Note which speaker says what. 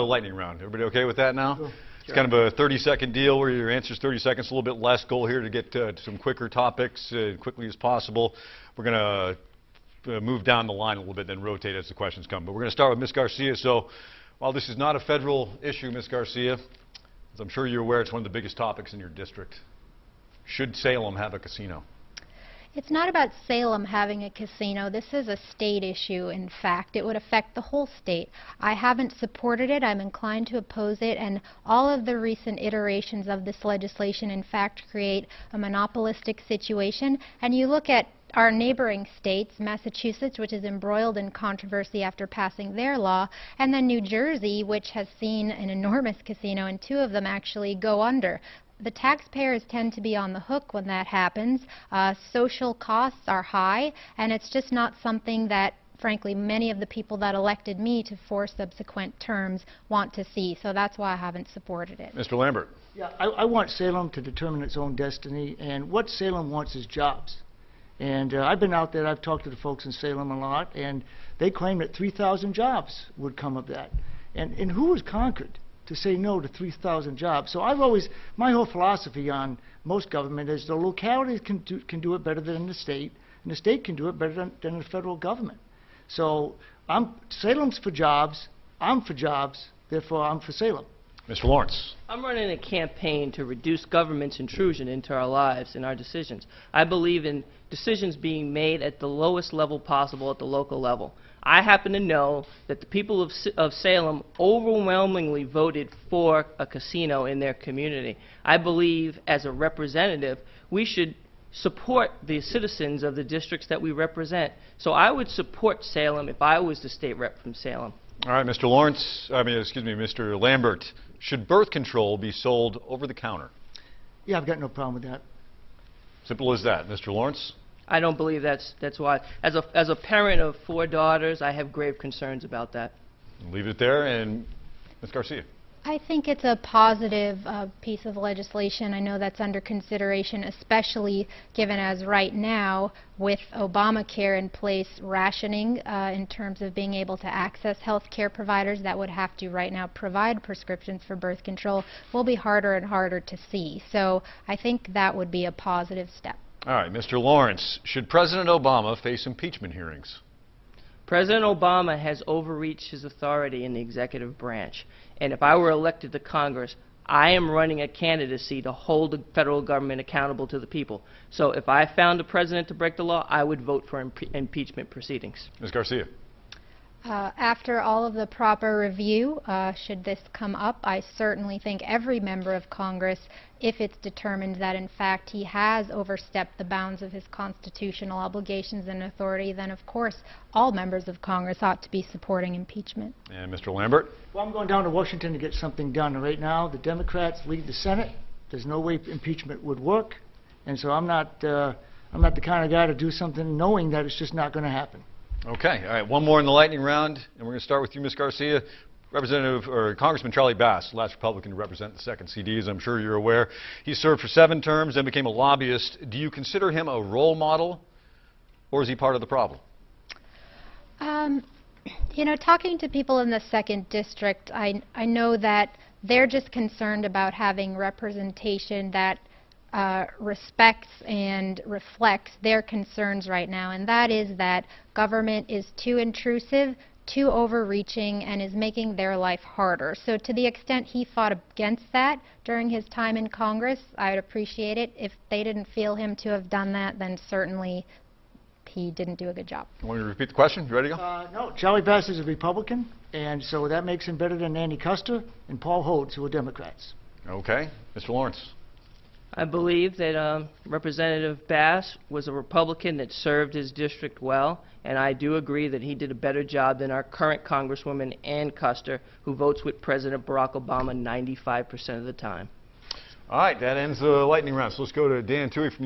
Speaker 1: lightning round. Everybody okay with that now?
Speaker 2: Sure.
Speaker 1: It's kind of a 30-second deal where your answer's 30 seconds, a little bit less. Goal here to get to some quicker topics quickly as possible. We're going to move down the line a little bit, then rotate as the questions come. But we're going to start with Ms. Garcia. So while this is not a federal issue, Ms. Garcia, as I'm sure you're aware, it's one of the biggest topics in your district. Should Salem have a casino?
Speaker 3: It's not about Salem having a casino. This is a state issue, in fact. It would affect the whole state. I haven't supported it. I'm inclined to oppose it, and all of the recent iterations of this legislation, in fact, create a monopolistic situation. And you look at our neighboring states, Massachusetts, which is embroiled in controversy after passing their law, and then New Jersey, which has seen an enormous casino, and 2 of them actually go under. The taxpayers tend to be on the hook when that happens. Social costs are high, and it's just not something that, frankly, many of the people that elected me to 4 subsequent terms want to see. So that's why I haven't supported it.
Speaker 1: Mr. Lambert.
Speaker 2: Yeah, I want Salem to determine its own destiny, and what Salem wants is jobs. And I've been out there, I've talked to the folks in Salem a lot, and they claim that 3,000 jobs would come of that. And who was Concord to say no to 3,000 jobs? So my whole philosophy on most government is the localities can do it better than the state, and the state can do it better than the federal government. So Salem's for jobs, I'm for jobs, therefore I'm for Salem.
Speaker 1: Mr. Lawrence.
Speaker 4: I'm running a campaign to reduce government's intrusion into our lives and our decisions. I believe in decisions being made at the lowest level possible at the local level. I happen to know that the people of Salem overwhelmingly voted for a casino in their community. I believe, as a representative, we should support the citizens of the districts that we represent. So I would support Salem if I was the state rep from Salem.
Speaker 1: All right, Mr. Mr. Lambert. Should birth control be sold over the counter?
Speaker 2: Yeah, I've got no problem with that.
Speaker 1: Simple as that. Mr. Lawrence?
Speaker 4: I don't believe that's why. As a parent of 4 daughters, I have grave concerns about that.
Speaker 1: Leave it there. And Ms. Garcia?
Speaker 3: I think it's a positive piece of legislation. I know that's under consideration, especially given as right now, with Obamacare in place, rationing in terms of being able to access health care providers that would have to right now provide prescriptions for birth control will be harder and harder to see. So I think that would be a positive step.
Speaker 1: All right, Mr. Lawrence, should President Obama face impeachment hearings?
Speaker 4: President Obama has overreached his authority in the executive branch. And if I were elected to Congress, I am running a candidacy to hold the federal government accountable to the people. So if I found a president to break the law, I would vote for impeachment proceedings.
Speaker 1: Ms. Garcia?
Speaker 3: After all of the proper review, should this come up, I certainly think every member of Congress, if it's determined that in fact he has overstepped the bounds of his constitutional obligations and authority, then of course all members of Congress ought to be supporting impeachment.
Speaker 1: And Mr. Lambert?
Speaker 2: Well, I'm going down to Washington to get something done. And right now, the Democrats lead the Senate. There's no way impeachment would work. And so I'm not the kind of guy to do something knowing that it's just not going to happen.
Speaker 1: Okay, all right, one more in the lightning round, and we're going to start with you, Ms. Garcia. Congressman Charlie Bass, last Republican to represent the 2nd CD, as I'm sure you're aware. He served for 7 terms, then became a lobbyist. Do you consider him a role model, or is he part of the problem?
Speaker 3: You know, talking to people in the 2nd District, I know that they're just concerned about having representation that respects and reflects their concerns right now, and that is that government is too intrusive, too overreaching, and is making their life harder. So to the extent he fought against that during his time in Congress, I would appreciate it. If they didn't feel him to have done that, then certainly he didn't do a good job.
Speaker 1: Want me to repeat the question? You ready to go?
Speaker 2: No, Charlie Bass is a Republican, and so that makes him better than Andy Custer and Paul Hodes, who are Democrats.
Speaker 1: Okay. Mr. Lawrence?
Speaker 4: I believe that Representative Bass was a Republican that served his district well, and I do agree that he did a better job than our current Congresswoman Ann Custer, who votes with President Barack Obama 95% of the time.
Speaker 1: All right, that ends the lightning round. So let's go to Dan Tuohy from